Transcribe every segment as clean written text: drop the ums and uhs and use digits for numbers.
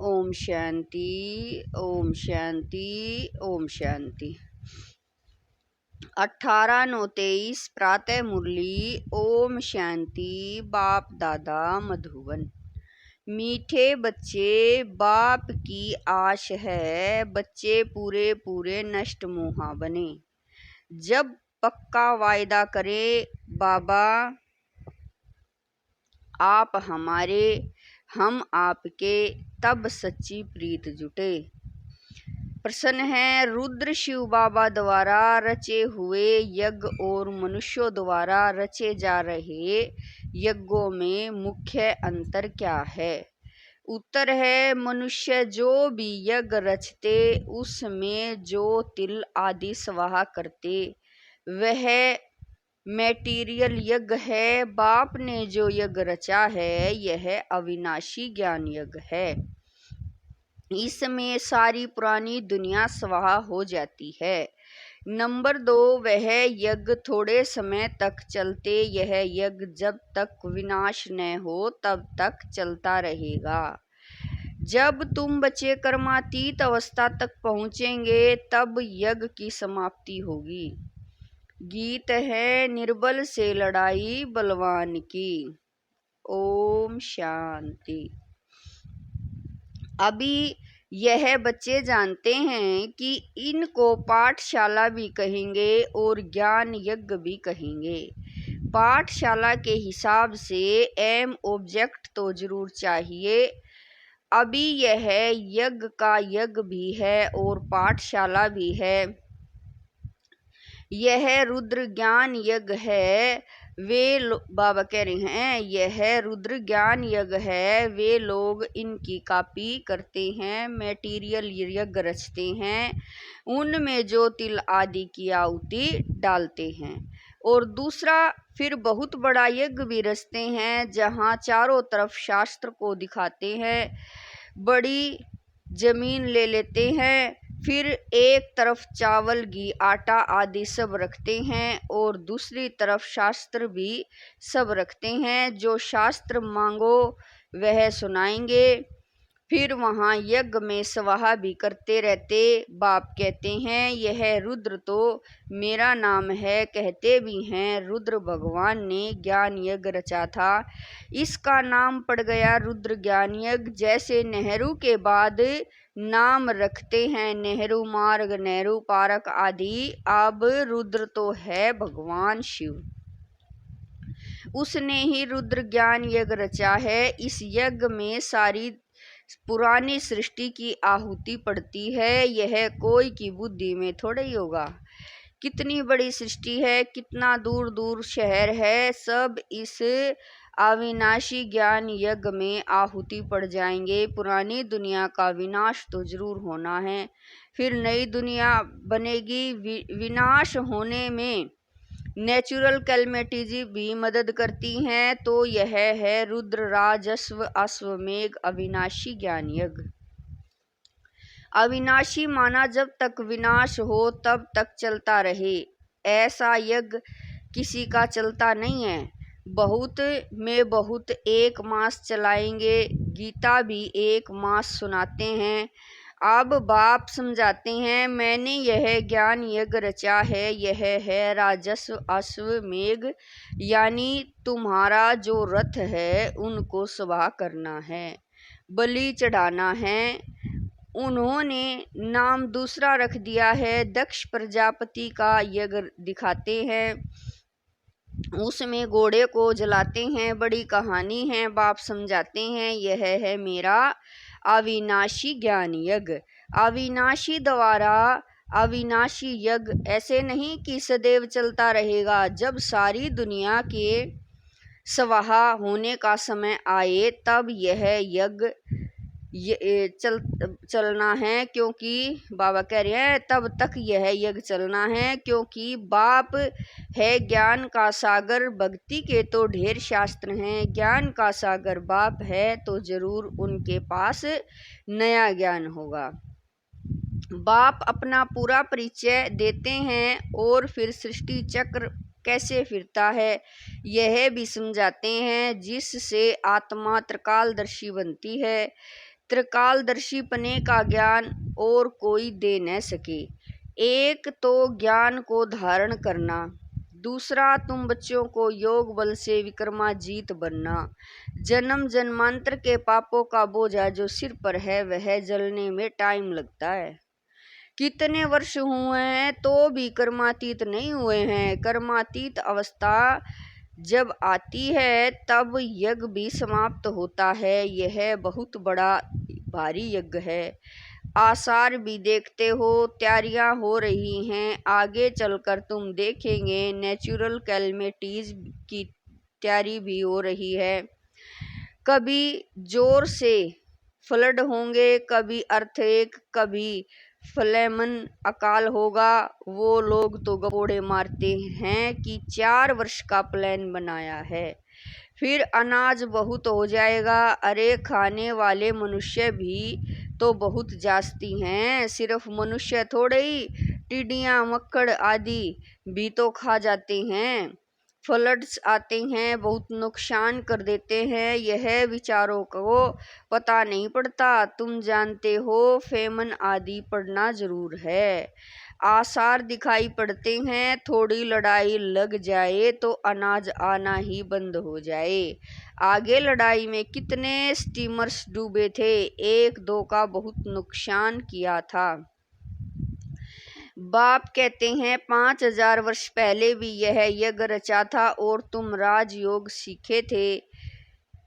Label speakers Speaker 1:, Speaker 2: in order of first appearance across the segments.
Speaker 1: ओम शांति, ओम शांति, ओम शांति। 18/9/23 प्रातः मुरली। ओम शांति। बाप दादा मधुबन। मीठे बच्चे, बाप की आश है, बच्चे पूरे पूरे नष्ट मोहा बने। जब पक्का वायदा करे बाबा, आप हमारे हम आपके, तब सच्ची प्रीत जुटे। प्रसन्न है रुद्र शिव बाबा द्वारा रचे हुए यज्ञ और मनुष्यों द्वारा रचे जा रहे यज्ञों में मुख्य अंतर क्या है? उत्तर है, मनुष्य जो भी यज्ञ रचते उसमें जो तिल आदि स्वाहा करते वह मैटीरियल यज्ञ है। बाप ने जो यज्ञ रचा है यह अविनाशी ज्ञान यज्ञ है। इसमें सारी पुरानी दुनिया स्वाहा हो जाती है। नंबर 2, वह यज्ञ थोड़े समय तक चलते। यह यज्ञ जब तक विनाश न हो तब तक चलता रहेगा। जब तुम बच्चे कर्मातीत अवस्था तक पहुँचेंगे तब यज्ञ की समाप्ति होगी। गीत है, निर्बल से लड़ाई बलवान की। ओम शांति। अभी यह बच्चे जानते हैं कि इनको पाठशाला भी कहेंगे और ज्ञान यज्ञ भी कहेंगे। पाठशाला के हिसाब से एम ऑब्जेक्ट तो जरूर चाहिए। अभी यह यज्ञ का यज्ञ भी है और पाठशाला भी है। यह रुद्र ज्ञान यज्ञ है। बाबा कह रहे हैं यह रुद्र ज्ञान यज्ञ है। वे लोग इनकी कॉपी करते हैं, मैटीरियल यज्ञ रचते हैं, उनमें जो तिल आदि की आहुति डालते हैं। और दूसरा फिर बहुत बड़ा यज्ञ भी रचते हैं जहाँ चारों तरफ शास्त्र को दिखाते हैं। बड़ी जमीन ले लेते हैं, फिर एक तरफ चावल घी आटा आदि सब रखते हैं और दूसरी तरफ शास्त्र भी सब रखते हैं। जो शास्त्र मांगो वह सुनाएंगे। फिर वहाँ यज्ञ में स्वाहा भी करते रहते। बाप कहते हैं यह रुद्र तो मेरा नाम है, कहते भी हैं रुद्र भगवान ने ज्ञान यज्ञ रचा था, इसका नाम पड़ गया रुद्र ज्ञान यज्ञ। जैसे नेहरू के बाद नाम रखते हैं नेहरू मार्ग, नेहरू पार्क आदि, अब रुद्र तो है भगवान शिव, उसने ही रुद्र ज्ञान यज्ञ रचा है। इस यज्ञ में सारी पुरानी सृष्टि की आहुति पड़ती है। यह कोई की बुद्धि में थोड़ा ही होगा। कितनी बड़ी सृष्टि है, कितना दूर दूर शहर है, सब इस अविनाशी ज्ञान यज्ञ में आहुति पड़ जाएंगे। पुरानी दुनिया का विनाश तो जरूर होना है, फिर नई दुनिया बनेगी। विनाश होने में नेचुरल कैलमिटीज भी मदद करती हैं। तो यह है रुद्र राजस्व अश्वमेघ अविनाशी ज्ञान यज्ञ। अविनाशी माना जब तक विनाश हो तब तक चलता रहे। ऐसा यज्ञ किसी का चलता नहीं है। बहुत में बहुत 1 मास चलाएंगे। गीता भी 1 मास सुनाते हैं। अब बाप समझाते हैं मैंने यह ज्ञान यज्ञ रचा है। यह है राजस्व अश्वमेघ, यानी तुम्हारा जो रथ है उनको स्वाहा करना है, बलि चढ़ाना है। उन्होंने नाम दूसरा रख दिया है, दक्ष प्रजापति का यज्ञ दिखाते हैं, उसमें घोड़े को जलाते हैं। बड़ी कहानी है। बाप समझाते हैं यह है मेरा अविनाशी ज्ञान यज्ञ। अविनाशी द्वारा अविनाशी यज्ञ ऐसे नहीं कि सदैव चलता रहेगा। जब सारी दुनिया के स्वाहा होने का समय आए तब यह यज्ञ चलना है, क्योंकि बाबा कह रहे हैं तब तक यह यज्ञ चलना है, क्योंकि बाप है ज्ञान का सागर। भक्ति के तो ढेर शास्त्र हैं, ज्ञान का सागर बाप है तो जरूर उनके पास नया ज्ञान होगा। बाप अपना पूरा परिचय देते हैं और फिर सृष्टि चक्र कैसे फिरता है यह भी समझाते हैं, जिससे आत्मा त्रिकालदर्शी बनती है। त्रिकालदर्शीपने का ज्ञान और कोई दे न सके। एक तो ज्ञान को धारण करना, दूसरा तुम बच्चों को योग बल से विक्रमाजीत बनना। जन्म जन्मांतर के पापों का बोझा जो सिर पर है वह जलने में टाइम लगता है। कितने वर्ष हुए हैं तो भी कर्मातीत नहीं हुए हैं। कर्मातीत अवस्था जब आती है तब यज्ञ भी समाप्त होता है। यह बहुत बड़ा भारी यज्ञ है। आसार भी देखते हो, तैयारियां हो रही हैं। आगे चलकर तुम देखेंगे नेचुरल कैलमिटीज की तैयारी भी हो रही है। कभी जोर से फ्लड होंगे, कभी अर्थक्वेक, कभी फ्लेमन अकाल होगा। वो लोग तो गपोड़े मारते हैं कि 4 वर्ष का प्लान बनाया है, फिर अनाज बहुत हो जाएगा। अरे खाने वाले मनुष्य भी तो बहुत जास्ती हैं। सिर्फ मनुष्य थोड़े ही, टिड्डियाँ, मक्खड़ आदि भी तो खा जाते हैं। फ्लड्स आते हैं, बहुत नुकसान कर देते हैं। यह विचारों को पता नहीं पड़ता। तुम जानते हो फेमन आदि पड़ना जरूर है। आसार दिखाई पड़ते हैं। थोड़ी लड़ाई लग जाए तो अनाज आना ही बंद हो जाए। आगे लड़ाई में कितने स्टीमर्स डूबे थे, 1-2 का बहुत नुकसान किया था। बाप कहते हैं 5000 वर्ष पहले भी यह यज्ञ रचा था और तुम राजयोग सीखे थे।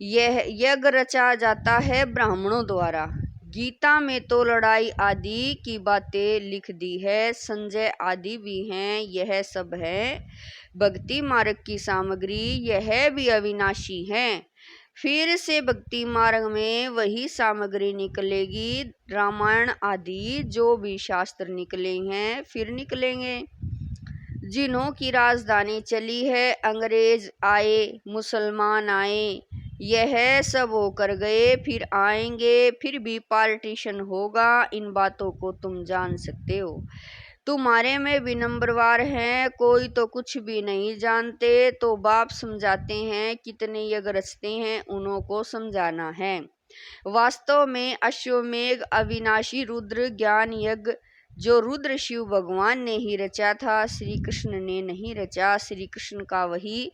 Speaker 1: यह यज्ञ रचा जाता है ब्राह्मणों द्वारा। गीता में तो लड़ाई आदि की बातें लिख दी है। संजय आदि भी हैं। यह सब है भक्ति मार्ग की सामग्री। यह भी अविनाशी है। फिर से भक्ति मार्ग में वही सामग्री निकलेगी। रामायण आदि जो भी शास्त्र निकले हैं फिर निकलेंगे। जिन्हों की राजधानी चली है, अंग्रेज आए, मुसलमान आए, यह सब होकर गए, फिर आएंगे, फिर भी पार्टीशन होगा। इन बातों को तुम जान सकते हो। तुम्हारे में भी नंबरवार हैं, कोई तो कुछ भी नहीं जानते। तो बाप समझाते हैं कितने यज्ञ रचते हैं, उन्हों को समझाना है। वास्तव में अश्वमेघ अविनाशी रुद्र ज्ञान यज्ञ जो रुद्र शिव भगवान ने ही रचा था, श्री कृष्ण ने नहीं रचा। श्री कृष्ण का वही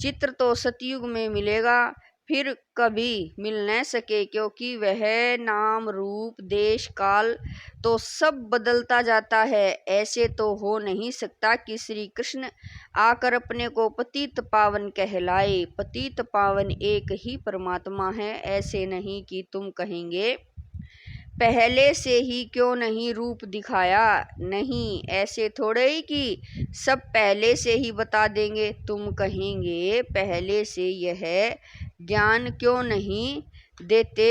Speaker 1: चित्र तो सतयुग में मिलेगा, फिर कभी मिल न सके, क्योंकि वह नाम रूप देश काल तो सब बदलता जाता है। ऐसे तो हो नहीं सकता कि श्री कृष्ण आकर अपने को पतित पावन कहलाए। पतित पावन एक ही परमात्मा है। ऐसे नहीं कि तुम कहेंगे पहले से ही क्यों नहीं रूप दिखाया। नहीं, ऐसे थोड़े ही कि सब पहले से ही बता देंगे। तुम कहेंगे पहले से यह ज्ञान क्यों नहीं देते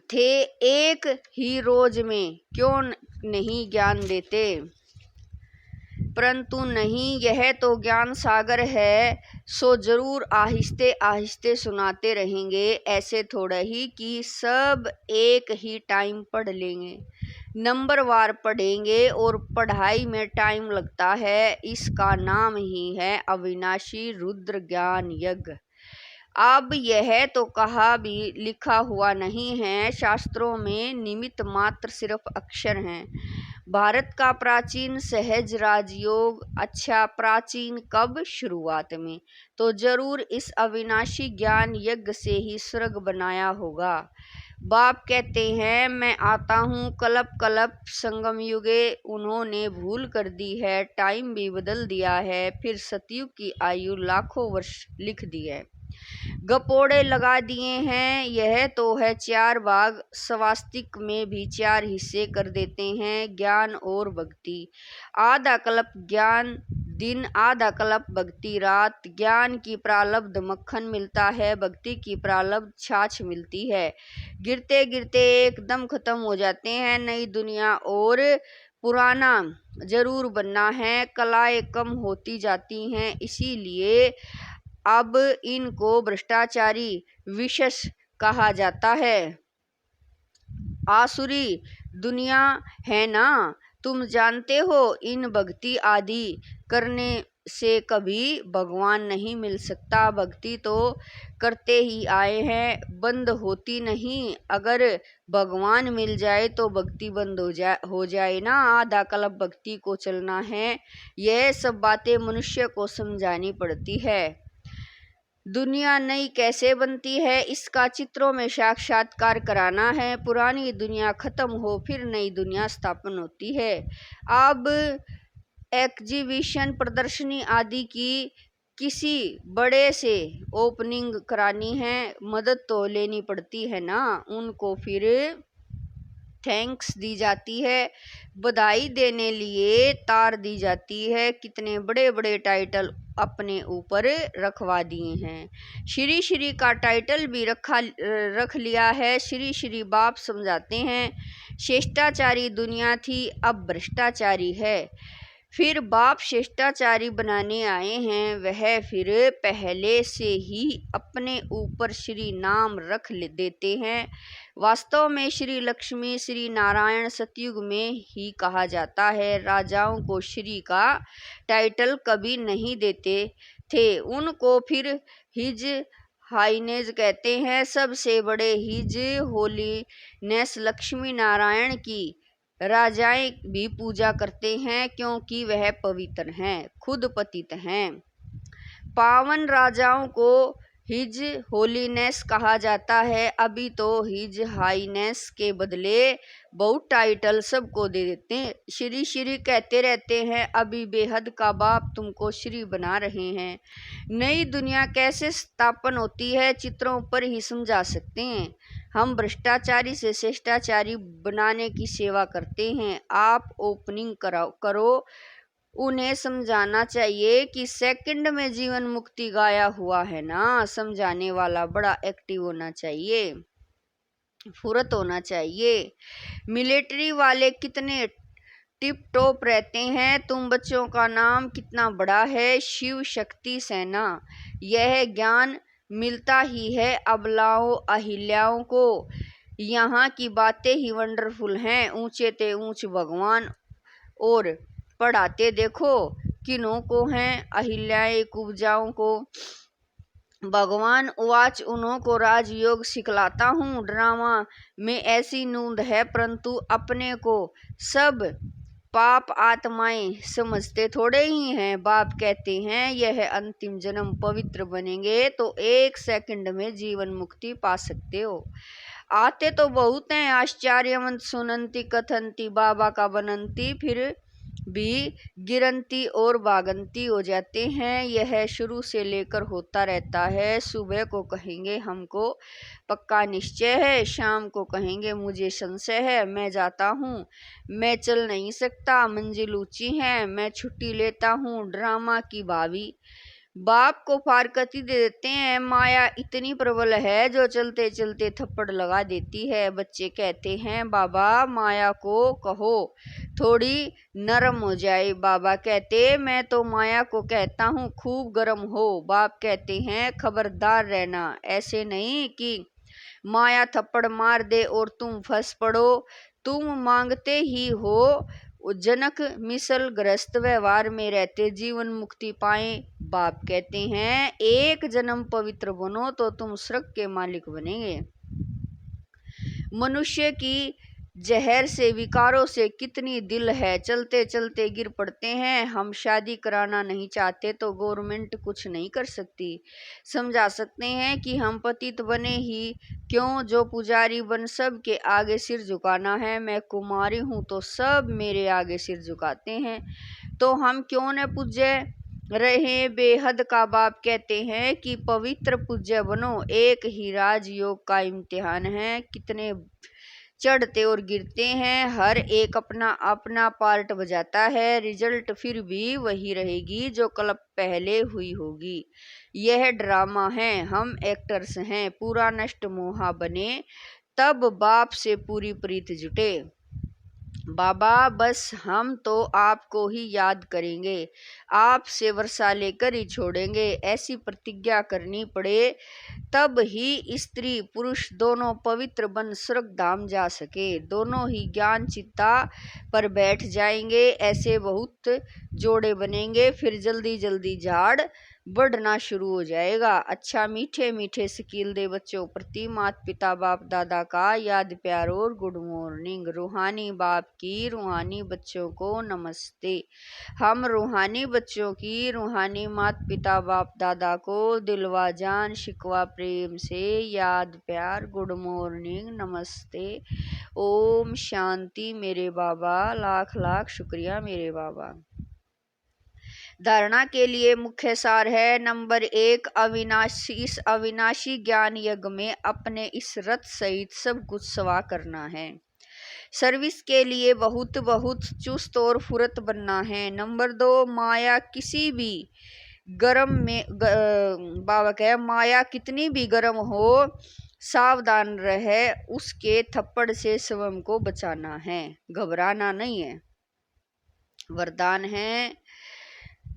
Speaker 1: थे, एक ही रोज में क्यों नहीं ज्ञान देते। परंतु नहीं, यह तो ज्ञान सागर है, सो जरूर आहिस्ते आहिस्ते सुनाते रहेंगे। ऐसे थोड़ा ही कि सब एक ही टाइम पढ़ लेंगे, नंबरवार पढ़ेंगे, और पढ़ाई में टाइम लगता है। इसका नाम ही है अविनाशी रुद्र ज्ञान यज्ञ। अब यह तो कहा भी लिखा हुआ नहीं है शास्त्रों में, निमित्त मात्र सिर्फ अक्षर हैं। भारत का प्राचीन सहज राजयोग, अच्छा प्राचीन कब, शुरुआत में, तो जरूर इस अविनाशी ज्ञान यज्ञ से ही स्वर्ग बनाया होगा। बाप कहते हैं मैं आता हूँ कल्प कल्प संगम युगे। उन्होंने भूल कर दी है, टाइम भी बदल दिया है, फिर सतयुग की आयु लाखों वर्ष लिख दी है, गपोड़े लगा दिए हैं। यह तो है 4 भाग, स्वास्तिक में भी 4 हिस्से कर देते हैं। ज्ञान और भक्ति, आधा कल्प ज्ञान दिन, आधा कल्प भक्ति रात। ज्ञान की प्रारब्ध मक्खन मिलता है, भक्ति की प्रारब्ध छाछ मिलती है। गिरते गिरते एकदम खत्म हो जाते हैं। नई दुनिया और पुराना जरूर बनना है। कलाएं कम होती जाती हैं, इसीलिए अब इनको भ्रष्टाचारी विशेष कहा जाता है। आसुरी दुनिया है ना, तुम जानते हो। इन भक्ति आदि करने से कभी भगवान नहीं मिल सकता। भक्ति तो करते ही आए हैं, बंद होती नहीं। अगर भगवान मिल जाए तो भक्ति बंद हो जाए ना, आधा कल्प भक्ति को चलना है। यह सब बातें मनुष्य को समझानी पड़ती है। दुनिया नई कैसे बनती है, इसका चित्रों में साक्षात्कार कराना है। पुरानी दुनिया खत्म हो फिर नई दुनिया स्थापन होती है। अब एग्जीबिशन, प्रदर्शनी आदि की किसी बड़े से ओपनिंग करानी है, मदद तो लेनी पड़ती है ना। उनको फिर थैंक्स दी जाती है, बधाई देने लिए तार दी जाती है। कितने बड़े बड़े टाइटल अपने ऊपर रखवा दिए हैं। श्री श्री का टाइटल भी रख लिया है। श्री श्री बाप समझाते हैं, शिष्टाचारी दुनिया थी, अब भ्रष्टाचारी है। फिर बाप शिष्टाचारी बनाने आए हैं। वह फिर पहले से ही अपने ऊपर श्री नाम रख देते हैं। वास्तव में श्री लक्ष्मी श्री नारायण सतयुग में ही कहा जाता है। राजाओं को श्री का टाइटल कभी नहीं देते थे, उनको फिर हिज हाइनेज कहते हैं। सबसे बड़े हिज होलीनेस लक्ष्मी नारायण की राजाएं भी पूजा करते हैं, क्योंकि वह पवित्र हैं, खुद पतित हैं। पावन राजाओं को हिज होलीनेस कहा जाता है। अभी तो हिज हाईनेस के बदले बहुत टाइटल सबको दे देते हैं, श्री श्री कहते रहते हैं। अभी बेहद का बाप तुमको श्री बना रहे हैं। नई दुनिया कैसे स्थापन होती है, चित्रों पर ही समझा सकते हैं। हम भ्रष्टाचारी से शिष्टाचारी बनाने की सेवा करते हैं। आप ओपनिंग करो, उन्हें समझाना चाहिए कि सेकंड में जीवन मुक्ति गाया हुआ है ना। समझाने वाला बड़ा एक्टिव होना चाहिए, फुर्त होना चाहिए। मिलिट्री वाले कितने टिप टॉप रहते हैं। तुम बच्चों का नाम कितना बड़ा है, शिव शक्ति सेना। यह ज्ञान मिलता ही है अबलाओं अहिल्याओं को। यहाँ की बातें ही वंडरफुल हैं। ऊंचे ते ऊंच भगवान और पढ़ाते देखो किन्हों को हैं, अहिल्याएं कुब्जाओं को। भगवान उवाच, उन्हों को राजयोग सिखलाता हूँ। ड्रामा में ऐसी नूंद है, परंतु अपने को सब पाप आत्माएं समझते थोड़े ही हैं। बाप कहते हैं, यह अंतिम जन्म पवित्र बनेंगे तो 1 सेकंड में जीवन मुक्ति पा सकते हो। आते तो बहुत हैं, आश्चर्यवंत सुनंती कथंती बाबा का बनंती, फिर भी गिरंती और भागंती हो जाते हैं। यह शुरू से लेकर होता रहता है। सुबह को कहेंगे हमको पक्का निश्चय है, शाम को कहेंगे मुझे संशय है, मैं जाता हूँ, मैं चल नहीं सकता, मंजिल ऊंची है, मैं छुट्टी लेता हूँ। ड्रामा की भावी बाप को फारकती दे देते हैं। माया इतनी प्रबल है जो चलते चलते थप्पड़ लगा देती है। बच्चे कहते हैं, बाबा माया को कहो थोड़ी नरम हो जाए। बाबा कहते, मैं तो माया को कहता हूँ खूब गर्म हो। बाप कहते हैं, खबरदार रहना, ऐसे नहीं कि माया थप्पड़ मार दे और तुम फंस पड़ो। तुम मांगते ही हो जनक मिसल ग्रस्त व्यवहार में रहते जीवन मुक्ति पाए। बाप कहते हैं, 1 जन्म पवित्र बनो तो तुम स्वर्ग के मालिक बनेंगे। मनुष्य की जहर से विकारों से कितनी दिल है, चलते चलते गिर पड़ते हैं। हम शादी कराना नहीं चाहते तो गवर्नमेंट कुछ नहीं कर सकती। समझा सकते हैं कि हम पतित बने ही क्यों, जो पुजारी बन सब के आगे सिर झुकाना है। मैं कुमारी हूँ तो सब मेरे आगे सिर झुकाते हैं, तो हम क्यों न पूज्य रहे। बेहद का बाप कहते हैं कि पवित्र पूज्य बनो। एक ही राजयोग का इम्तिहान है, कितने चढ़ते और गिरते हैं, हर एक अपना अपना पार्ट बजाता है, रिजल्ट फिर भी वही रहेगी जो कल पहले हुई होगी। यह ड्रामा है, हम एक्टर्स हैं। पूरा नष्ट मोहा बने तब बाप से पूरी प्रीत जुटे। बाबा बस हम तो आपको ही याद करेंगे, आपसे वर्षा लेकर ही छोड़ेंगे। ऐसी प्रतिज्ञा करनी पड़े तब ही स्त्री पुरुष दोनों पवित्र बन स्वर्ग धाम जा सके। दोनों ही ज्ञान चित्ता पर बैठ जाएंगे, ऐसे बहुत जोड़े बनेंगे। फिर जल्दी जल्दी झाड़ बढ़ना शुरू हो जाएगा। अच्छा मीठे मीठे स्किल दे बच्चों प्रति माता पिता बाप दादा का याद प्यार और गुड मॉर्निंग। रूहानी बाप की रूहानी बच्चों को नमस्ते। हम रूहानी बच्चों की रूहानी माता पिता बाप दादा को दिलवा जान शिकवा प्रेम से याद प्यार गुड मॉर्निंग नमस्ते। ओम शांति मेरे बाबा, लाख लाख शुक्रिया मेरे बाबा। धारणा के लिए मुख्य सार है। नंबर 1, अविनाशी इस अविनाशी ज्ञान यज्ञ में अपने इस रथ सहित सब कुछ सवा करना है। सर्विस के लिए बहुत बहुत चुस्त और फुर्त बनना है। नंबर 2, माया किसी भी गर्म में बाबा कहे माया कितनी भी गर्म हो सावधान रहे, उसके थप्पड़ से स्वयं को बचाना है, घबराना नहीं है। वरदान है,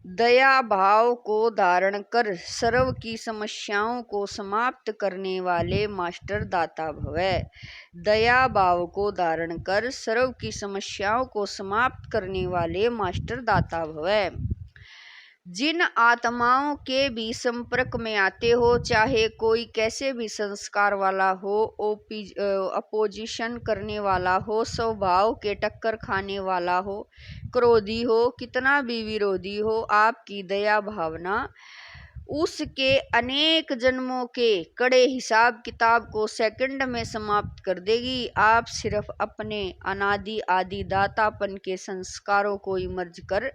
Speaker 1: दया भाव को धारण कर सर्व की समस्याओं को समाप्त करने वाले मास्टर दाता भवे। दया भाव को धारण कर सर्व की समस्याओं को समाप्त करने वाले मास्टर दाता भवे। जिन आत्माओं के भी संपर्क में आते हो, चाहे कोई कैसे भी संस्कार वाला हो, अपोजिशन करने वाला हो, स्वभाव के टक्कर खाने वाला हो, क्रोधी हो, कितना भी विरोधी हो, आपकी दया भावना उसके अनेक जन्मों के कड़े हिसाब किताब को सेकंड में समाप्त कर देगी। आप सिर्फ अपने अनादि आदि दातापन के संस्कारों को इमर्ज कर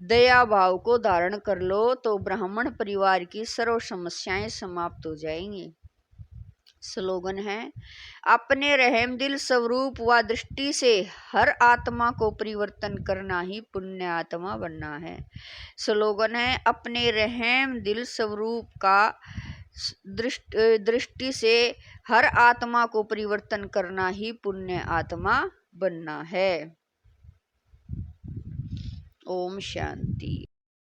Speaker 1: दया भाव को धारण कर लो तो ब्राह्मण परिवार की सर्व समस्याएं समाप्त हो जाएंगी। स्लोगन है, अपने रहम दिल स्वरूप व दृष्टि से हर आत्मा को परिवर्तन करना ही पुण्य आत्मा बनना है। स्लोगन है, अपने रहम दिल स्वरूप का दृष्टि से हर आत्मा को परिवर्तन करना ही पुण्य आत्मा बनना है। ओम शांति।